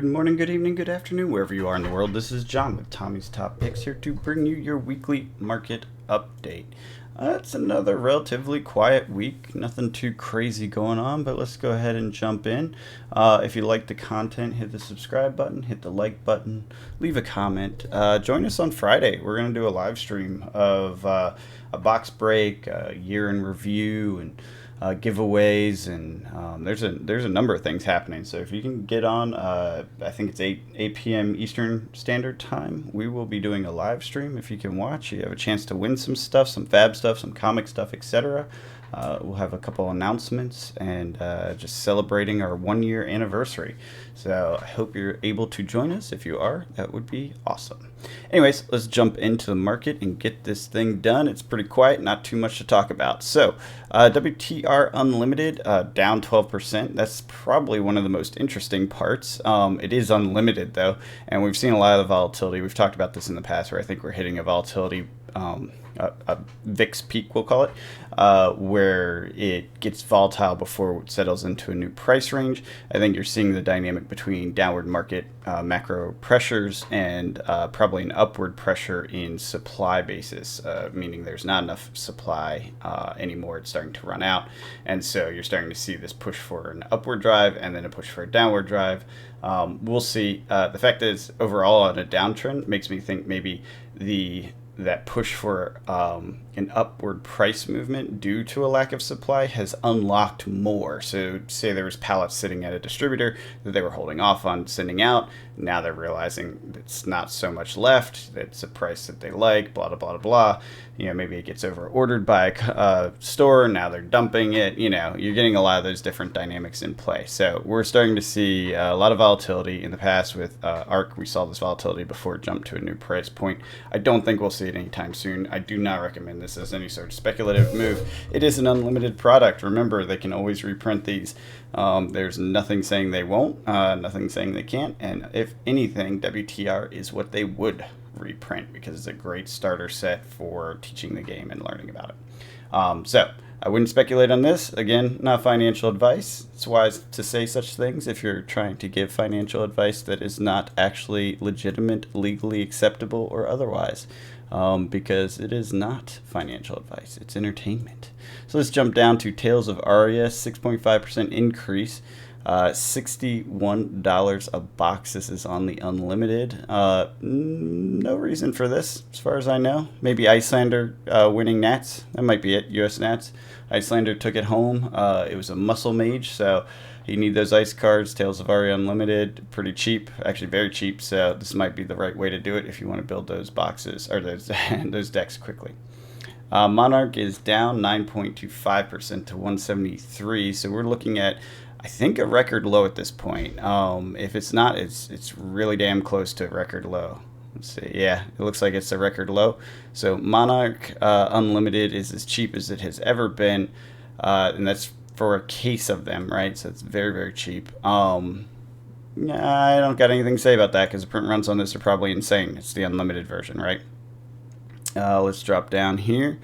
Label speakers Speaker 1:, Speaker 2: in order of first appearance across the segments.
Speaker 1: Good morning, good evening, good afternoon, wherever you are in the world. This is John with Tommy's Top Picks here to bring you your weekly market update. It's another relatively quiet week, nothing too crazy going on, but let's go ahead and jump in. If you like the content, hit the subscribe button, hit the like button, leave a comment. Join us on Friday. We're going to do a live stream of a box break, a year in review, and giveaways, and there's a number of things happening. So if you can get on, I think it's 8 p.m. Eastern Standard Time, we will be doing a live stream. If you can watch, you have a chance to win some stuff, some fab stuff, some comic stuff, etc. We'll have a couple announcements and just celebrating our 1 year anniversary. So I hope you're able to join us. If you are, that would be awesome. Anyways, let's jump into the market and get this thing done. It's pretty quiet, not too much to talk about. So WTR Unlimited down 12%. That's probably one of the most interesting parts. It is unlimited though, and we've seen a lot of the volatility. We've talked about this in the past where I think we're hitting a volatility a VIX peak, we'll call it, where it gets volatile before it settles into a new price range. I think you're seeing the dynamic between downward market macro pressures and probably an upward pressure in supply basis, meaning there's not enough supply anymore. It's starting to run out. And so you're starting to see this push for an upward drive and then a push for a downward drive. We'll see. The fact that it's overall on a downtrend makes me think maybe that push for an upward price movement due to a lack of supply has unlocked more. So say there was pallets sitting at a distributor that they were holding off on sending out. Now they're realizing it's not so much left. It's a price that they like, blah, blah, blah, blah. You know, maybe it gets over ordered by a store. Now they're dumping it. You know, you're getting a lot of those different dynamics in play. So we're starting to see a lot of volatility. In the past with ARK, we saw this volatility before it jumped to a new price point. I don't think we'll see it anytime soon. I do not recommend this as any sort of speculative move. It is an unlimited product. Remember, they can always reprint these. There's nothing saying they won't, nothing saying they can't. And if anything, WTR is what they would reprint because it's a great starter set for teaching the game and learning about it. So I wouldn't speculate on this. Again, not financial advice. It's wise to say such things if you're trying to give financial advice that is not actually legitimate, legally acceptable, or otherwise, because it is not financial advice. It's entertainment. So let's jump down to Tales of Aria, 6.5% increase. $61 a box. This is on the unlimited. No reason for this, as far as I know. Maybe Iyslander winning Nats. That might be it. US Nats. Iyslander took it home. It was a muscle mage, so you need those ice cards. Tales of Aria Unlimited, pretty cheap, actually very cheap. So this might be the right way to do it if you want to build those boxes or those decks quickly. Monarch is down 9.25% to 173. So we're looking at, I think, a record low at this point. If it's not, it's really damn close to a record low. Let's see. Yeah, it looks like it's a record low. So Monarch Unlimited is as cheap as it has ever been, and that's for a case of them, right? So it's very, very cheap. I don't got anything to say about that because the print runs on this are probably insane. It's the unlimited version, right? Let's drop down here.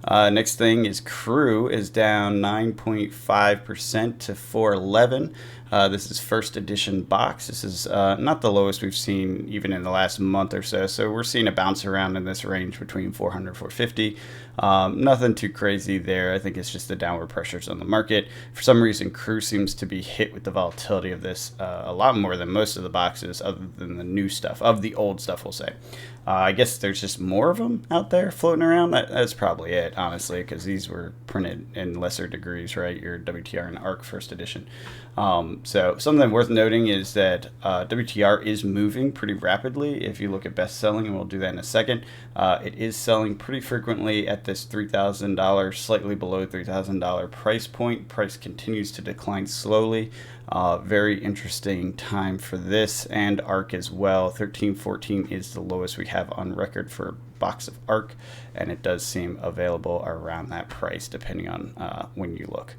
Speaker 1: Next thing is Crew is down 9.5% to 411. This is first edition box. This is not the lowest we've seen even in the last month or so. So we're seeing a bounce around in this range between 400 450. Nothing too crazy there. I think it's just the downward pressures on the market. For some reason, Crew seems to be hit with the volatility of this a lot more than most of the boxes, other than the new stuff, of the old stuff, we'll say. I guess there's just more of them out there floating around. That's probably it, honestly, because these were printed in lesser degrees, right? Your WTR and ARK first edition. So something worth noting is that WTR is moving pretty rapidly. If you look at best selling, and we'll do that in a second, it is selling pretty frequently at this $3,000, slightly below $3,000 price point. Price continues to decline slowly. Very interesting time for this and ARK as well. 1314 is the lowest we have on record for a box of ARK, and it does seem available around that price depending on when you look.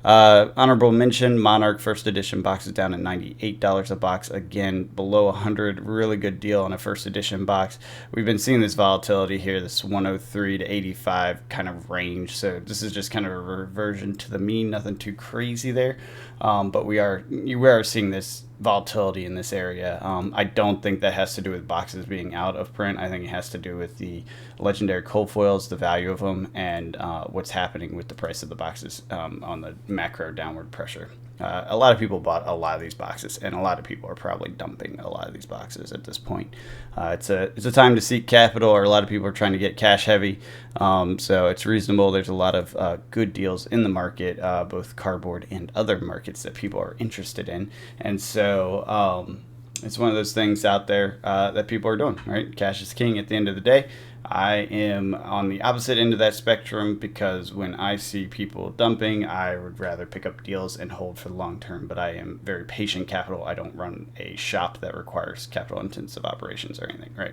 Speaker 1: Honorable mention, Monarch first edition boxes down at $98 a box. Again, below 100, really good deal on a first edition box. We've been seeing this volatility here, this 103 to 85 kind of range. So this is just kind of a reversion to the mean, nothing too crazy there. But we are seeing this volatility in this area. I don't think that has to do with boxes being out of print. I think it has to do with the legendary cold foils, the value of them, and what's happening with the price of the boxes on the macro downward pressure. A lot of people bought a lot of these boxes, and a lot of people are probably dumping a lot of these boxes at this point. It's a time to seek capital, or a lot of people are trying to get cash heavy, so it's reasonable. There's a lot of good deals in the market, both cardboard and other markets that people are interested in, and so it's one of those things out there that people are doing, right? Cash is king at the end of the day. I am on the opposite end of that spectrum because when I see people dumping, I would rather pick up deals and hold for the long term, but I am very patient capital. I don't run a shop that requires capital intensive operations or anything, right?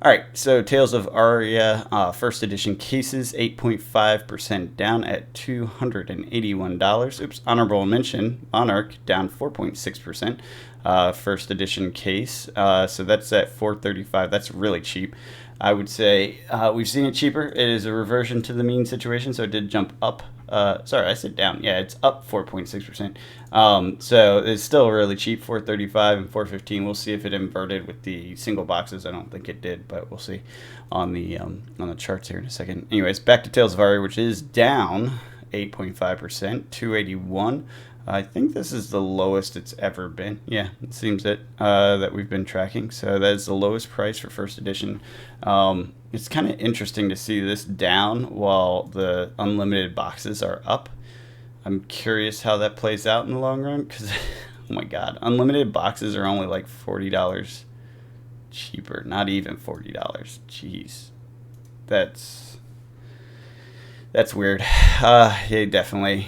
Speaker 1: All right, so Tales of Aria first edition cases, 8.5% down at $281. Oops, honorable mention, Monarch down 4.6%. First edition case, so that's at $435. That's really cheap. I would say we've seen it cheaper. It is a reversion to the mean situation, so it did jump up. Sorry, I said down. Yeah, it's up 4.6%. So it's still really cheap, $435 and $415. We'll see if it inverted with the single boxes. I don't think it did, but we'll see on the charts here in a second. Anyways, back to Tales of Aria, which is down 8.5%, $281. I think this is the lowest it's ever been. Yeah, it seems that we've been tracking. So that is the lowest price for first edition. It's kind of interesting to see this down while the unlimited boxes are up. I'm curious how that plays out in the long run because, oh my God, unlimited boxes are only like $40 cheaper. Not even $40. Jeez, that's weird. Yeah, definitely.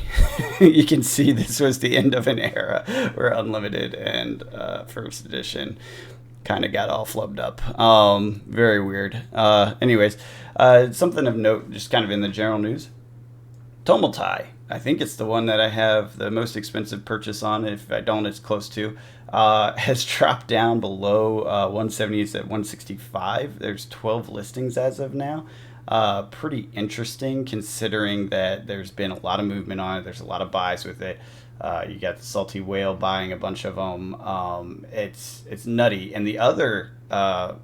Speaker 1: You can see this was the end of an era where unlimited and first edition kind of got all flubbed up. Very weird. Anyways, something of note, just kind of in the general news. Tomotai. I think it's the one that I have the most expensive purchase on. If I don't, it's close to. Has dropped down below 170. It's at 165. There's 12 listings as of now. Pretty interesting considering that there's been a lot of movement on it. There's a lot of buys with it. You got the Salty Whale buying a bunch of them. It's nutty. And the other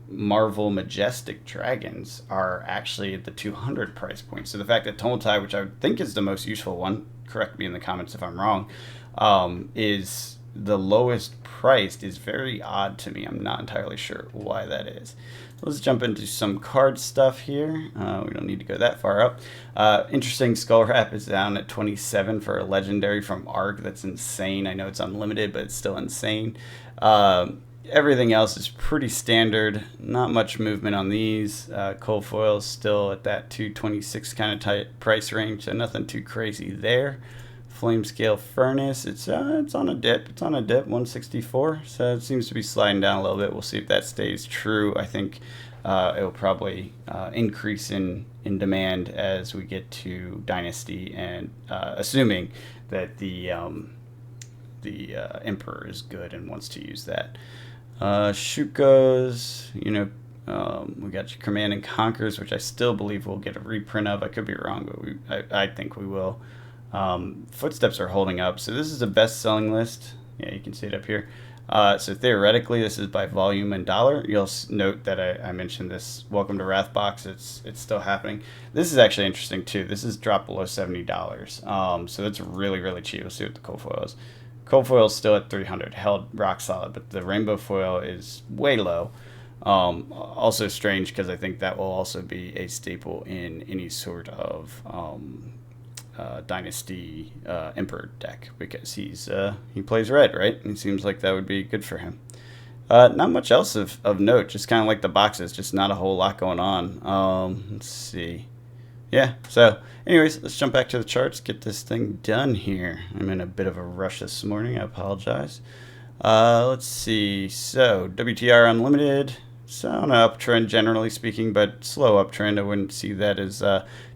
Speaker 1: Marvel Majestic Dragons are actually at the 200 price point. So the fact that Tomotai, which I think is the most useful one, correct me in the comments if I'm wrong, is the lowest priced is very odd to me. I'm not entirely sure why that is. Let's jump into some card stuff here. We don't need to go that far up. Interesting, Skull Wrap is down at 27 for a legendary from ARC. That's insane. I know it's unlimited, but it's still insane. Everything else is pretty standard. Not much movement on these. Cold foils still at that 226 kind of tight price range, so nothing too crazy there. Flame Scale Furnace, it's on a dip. It's on a dip, 164. So it seems to be sliding down a little bit. We'll see if that stays true. I think it will probably increase in demand as we get to Dynasty, and assuming that the Emperor is good and wants to use that. Shuko's, we got your Command and Conquers, which I still believe we'll get a reprint of. I could be wrong, but I think we will. Footsteps are holding up, so this is a best-selling list. Yeah, you can see it up here. So theoretically, this is by volume and dollar. You'll note that I mentioned this Welcome to Wrathbox. It's still happening. This is actually interesting too. This is dropped below $70. So that's really, really cheap. Let's see what the cold foil is. Cold foil is still at 300, held rock solid, but the rainbow foil is way low. Also strange because I think that will also be a staple in any sort of Dynasty Emperor deck because he plays red, right? And it seems like that would be good for him. Not much else of note, just kind of like the boxes, just not a whole lot going on. Let's see. Yeah, so anyways, let's jump back to the charts, get this thing done here. I'm in a bit of a rush this morning, I apologize. Let's see, so WTR Unlimited, it's on an uptrend generally speaking, but slow uptrend. I wouldn't see that as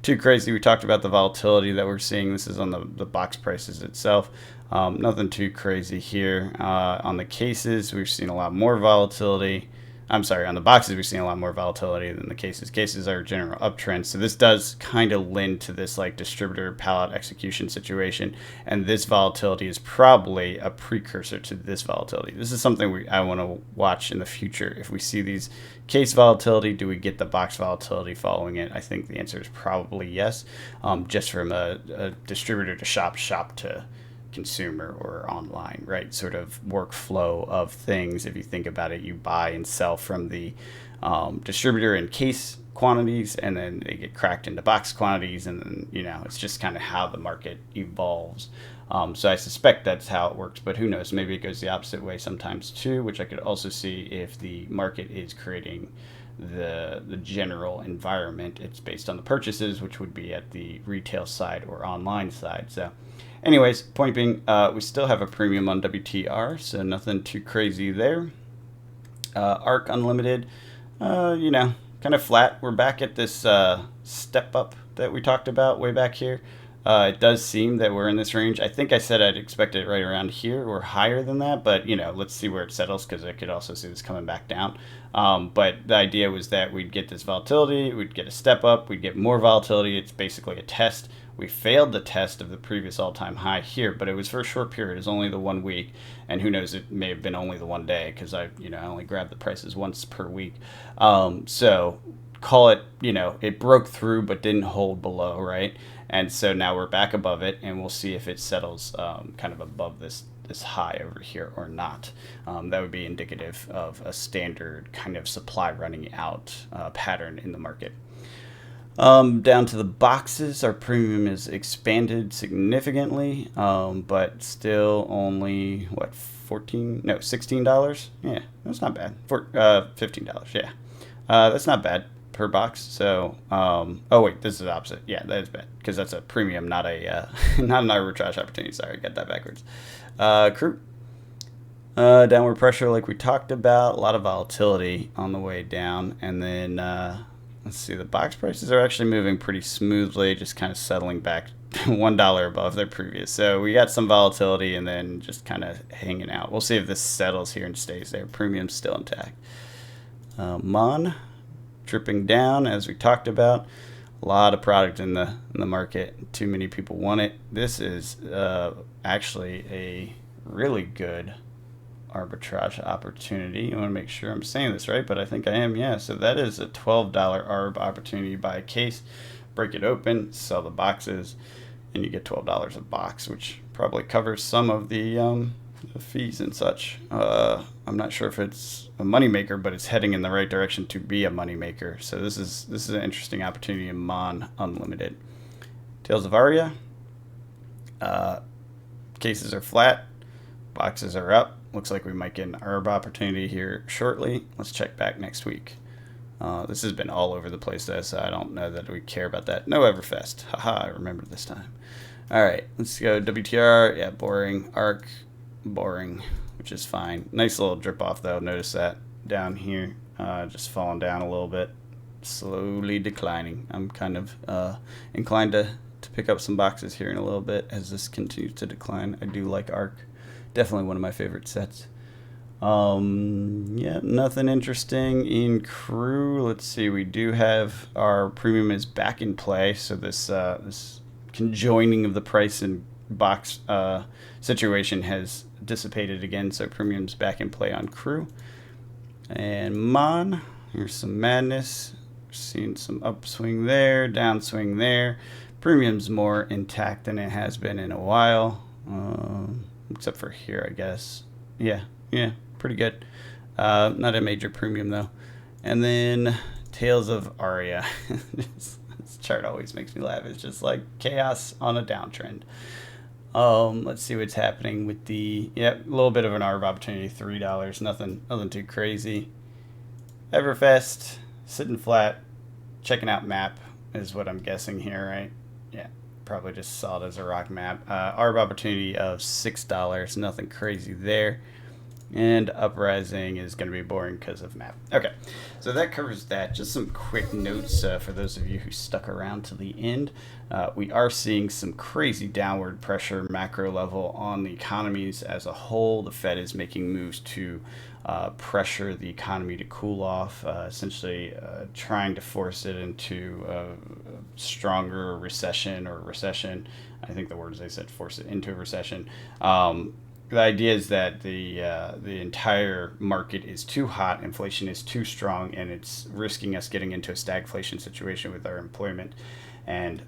Speaker 1: too crazy. We talked about the volatility that we're seeing. This is on the box prices itself. Nothing too crazy here. On the cases, we've seen a lot more volatility. I'm sorry, on the boxes, we've seen a lot more volatility than the cases. Cases are a general uptrend. So this does kind of lend to this like distributor pallet execution situation. And this volatility is probably a precursor to this volatility. This is something I want to watch in the future. If we see these case volatility, do we get the box volatility following it? I think the answer is probably yes. Just from a distributor to shop to consumer or online, right? Sort of workflow of things. If you think about it, you buy and sell from the distributor in case quantities, and then they get cracked into box quantities, and then it's just kind of how the market evolves. So I suspect that's how it works, but who knows? Maybe it goes the opposite way sometimes too, which I could also see if the market is creating the general environment. It's based on the purchases, which would be at the retail side or online side. So anyways, point being, we still have a premium on WTR, so nothing too crazy there. ARC Unlimited, kind of flat. We're back at this step up that we talked about way back here. It does seem that we're in this range. I think I said I'd expect it right around here or higher than that, but let's see where it settles, because I could also see this coming back down. But the idea was that we'd get this volatility, we'd get a step up, we'd get more volatility. It's basically a test. We failed the test of the previous all-time high here, but it was for a short period. It was only the 1 week, and who knows, it may have been only the 1 day, because I only grabbed the prices once per week. So call it, it broke through but didn't hold below, right? And so now we're back above it, and we'll see if it settles kind of above this high over here or not. That would be indicative of a standard kind of supply running out pattern in the market. Down to the boxes, our premium is expanded significantly, but still only $16? Yeah, that's not bad. For $15, yeah. That's not bad per box. So, oh wait, this is the opposite. Yeah, that is bad, because that's a premium, not a not an arbitrage opportunity. Sorry, got that backwards. Crude. Downward pressure, like we talked about, a lot of volatility on the way down, and then let's see, the box prices are actually moving pretty smoothly, just kind of settling back $1 above their previous. So we got some volatility and then just kind of hanging out. We'll see if this settles here and stays there. Premium's still intact. MON dripping down, as we talked about. A lot of product in the market. Too many people want it. This is actually a really good arbitrage opportunity. I want to make sure I'm saying this right, but I think I am. Yeah, so that is a $12 arb opportunity. Buy a case, break it open, sell the boxes, and you get $12 a box, which probably covers some of the fees and such. I'm not sure if it's a moneymaker, but it's heading in the right direction to be a moneymaker. So this is an interesting opportunity in MON Unlimited. Tales of Aria. Cases are flat, boxes are up. Looks like we might get an arb opportunity here shortly. Let's check back next week. This has been all over the place, though, so I don't know that we care about that. No Everfest. Haha, I remember this time. All right, let's go WTR. Yeah, boring. ARC, boring, which is fine. Nice little drip off, though. Notice that down here, just falling down a little bit, slowly declining. I'm kind of inclined to pick up some boxes here in a little bit as this continues to decline. I do like ARC. Definitely one of my favorite sets. Yeah, nothing interesting in Crew. Let's see, we do have our premium is back in play, so this this conjoining of the price and box situation has dissipated again, so premium's back in play on Crew. And MON, here's some madness. Seeing some upswing there, downswing there. Premium's more intact than it has been in a while. Except for here, I guess. Yeah, pretty good. Not a major premium, though. And then Tales of Aria. This chart always makes me laugh. It's just like chaos on a downtrend. Let's see what's happening with the... Yep, a little bit of an arb opportunity, $3. Nothing too crazy. Everfest, sitting flat. Checking out map is what I'm guessing here, right? Yeah. Probably just saw it as a rock map. Arb opportunity of $6. Nothing crazy there. And uprising is going to be boring because of map. Okay, so that covers that. Just some quick notes for those of you who stuck around to the end. We are seeing some crazy downward pressure macro level on the economies as a whole. The Fed is making moves to pressure the economy to cool off, essentially trying to force it into a stronger recession or recession. I think the words they said, force it into a recession. The idea is that the entire market is too hot, inflation is too strong, and it's risking us getting into a stagflation situation with our employment and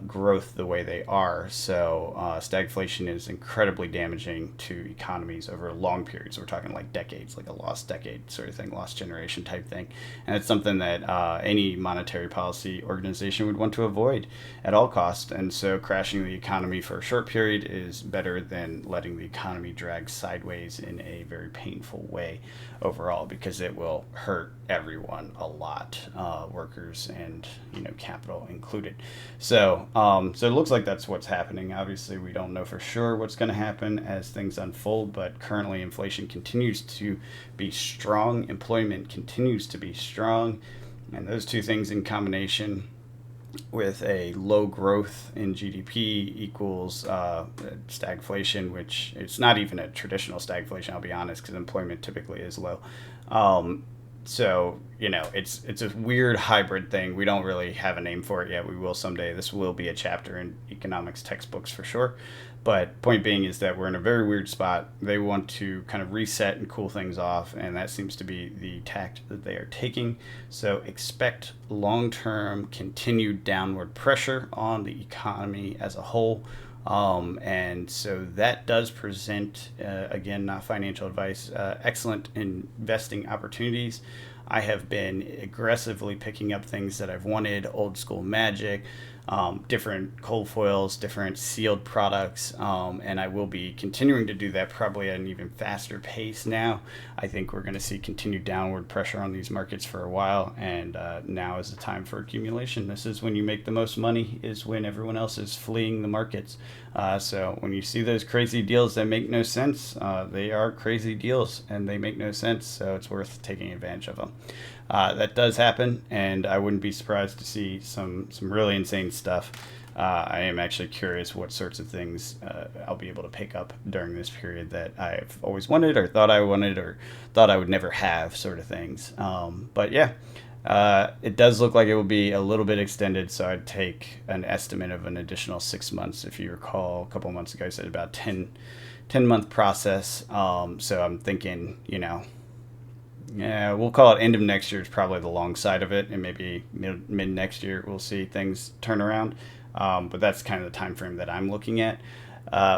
Speaker 1: growth the way they are. So stagflation is incredibly damaging to economies over long periods. We're talking like decades, like a lost decade sort of thing, lost generation type thing. And it's something that any monetary policy organization would want to avoid at all costs. And so crashing the economy for a short period is better than letting the economy drag sideways in a very painful way overall, because it will hurt everyone a lot, workers and capital included. So it looks like that's what's happening. Obviously, we don't know for sure what's going to happen as things unfold, but currently inflation continues to be strong, employment continues to be strong, and those two things in combination with a low growth in GDP equals stagflation, which it's not even a traditional stagflation, I'll be honest, because employment typically is low. So it's a weird hybrid thing. We don't really have a name for it yet. We will someday. This will be a chapter in economics textbooks for sure. But point being is that we're in a very weird spot. They want to kind of reset and cool things off, and that seems to be the tact that they are taking. So expect long-term continued downward pressure on the economy as a whole. And so that does present, again, not financial advice, excellent investing opportunities. I have been aggressively picking up things that I've wanted, old school magic, different cold foils, different sealed products, and I will be continuing to do that probably at an even faster pace now. I think we're going to see continued downward pressure on these markets for a while, and now is the time for accumulation. This is when you make the most money, is when everyone else is fleeing the markets. So when you see those crazy deals that make no sense, they are crazy deals and they make no sense, so it's worth taking advantage of them. That does happen, and I wouldn't be surprised to see some really insane stuff. I am actually curious what sorts of things I'll be able to pick up during this period that I've always wanted or thought I wanted or thought I would never have, sort of things. But yeah, it does look like it will be a little bit extended, so I'd take an estimate of an additional 6 months. If you recall, a couple of months ago I said about 10-month process. So I'm thinking, yeah, we'll call it end of next year is probably the long side of it, and maybe mid next year we'll see things turn around. But that's kind of the time frame that I'm looking at.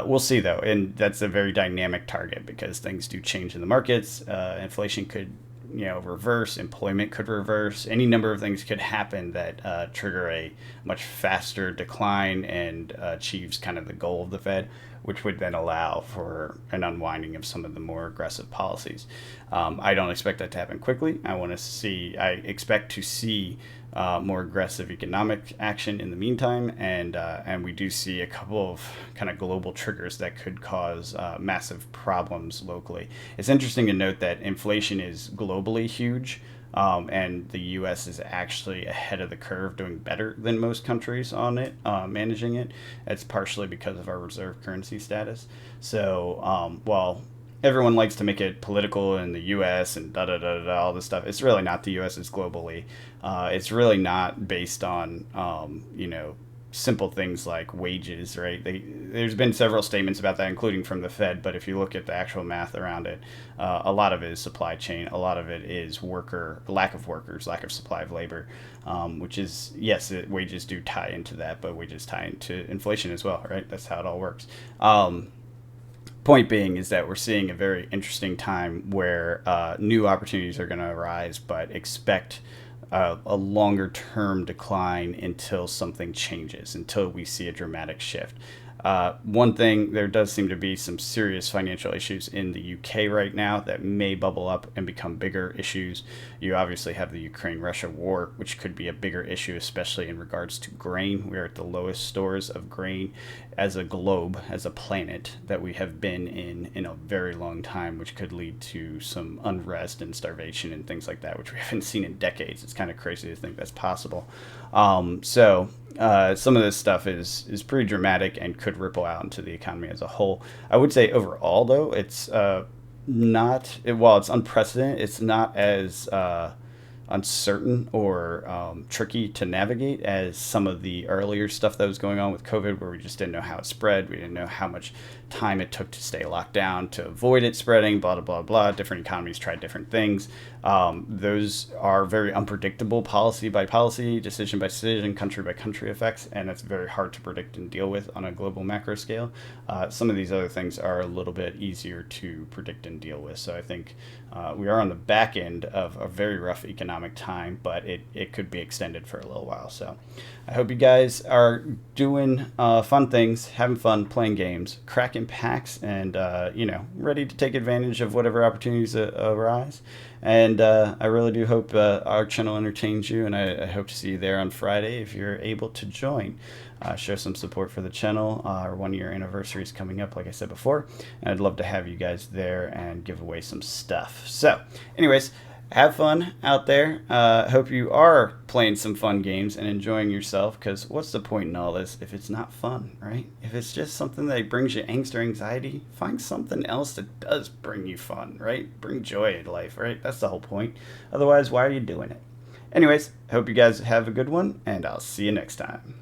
Speaker 1: We'll see though, and that's a very dynamic target because things do change in the markets. Inflation could reverse, employment could reverse, any number of things could happen that trigger a much faster decline and achieves kind of the goal of the Fed, which would then allow for an unwinding of some of the more aggressive policies. I don't expect that to happen quickly. I expect to see more aggressive economic action in the meantime, and we do see a couple of kind of global triggers that could cause massive problems locally. It's interesting to note that inflation is globally huge, and the U.S. is actually ahead of the curve, doing better than most countries on it, managing it. It's partially because of our reserve currency status. So while everyone likes to make it political in the U.S. and all this stuff, it's really not the U.S. It's globally. It's really not based on simple things like wages, right? There's been several statements about that, including from the Fed, but if you look at the actual math around it, a lot of it is supply chain. A lot of it is lack of workers, lack of supply of labor, which is, yes, wages do tie into that, but wages tie into inflation as well, right? That's how it all works. Point being is that we're seeing a very interesting time where new opportunities are going to arise, but expect a longer term decline until something changes, until we see a dramatic shift. One thing, there does seem to be some serious financial issues in the UK right now that may bubble up and become bigger issues. You obviously have the Ukraine-Russia war, which could be a bigger issue, especially in regards to grain. We're at the lowest stores of grain as a globe, as a planet, that we have been in a very long time, which could lead to some unrest and starvation and things like that, which we haven't seen in decades. It's kind of crazy to think that's possible. Some of this stuff is pretty dramatic and could ripple out into the economy as a whole. I would say overall, though, it's while it's unprecedented, it's not as uncertain or tricky to navigate as some of the earlier stuff that was going on with COVID, where we just didn't know how it spread. We didn't know how much time it took to stay locked down to avoid it spreading, blah, blah, blah, blah. Different economies tried different things. Those are very unpredictable policy by policy, decision by decision, country by country effects, and it's very hard to predict and deal with on a global macro scale. Some of these other things are a little bit easier to predict and deal with. So I think we are on the back end of a very rough economic time, but it could be extended for a little while. So I hope you guys are doing fun things, having fun, playing games, cracking packs, and ready to take advantage of whatever opportunities arise. And I really do hope our channel entertains you, and I hope to see you there on Friday if you're able to join. Show some support for the channel. Our 1-year anniversary is coming up, like I said before, and I'd love to have you guys there and give away some stuff. So, anyways, have fun out there. Hope you are playing some fun games and enjoying yourself, because what's the point in all this if it's not fun, right? If it's just something that brings you angst or anxiety, find something else that does bring you fun, right? Bring joy in life, right? That's the whole point. Otherwise, why are you doing it? Anyways, hope you guys have a good one, and I'll see you next time.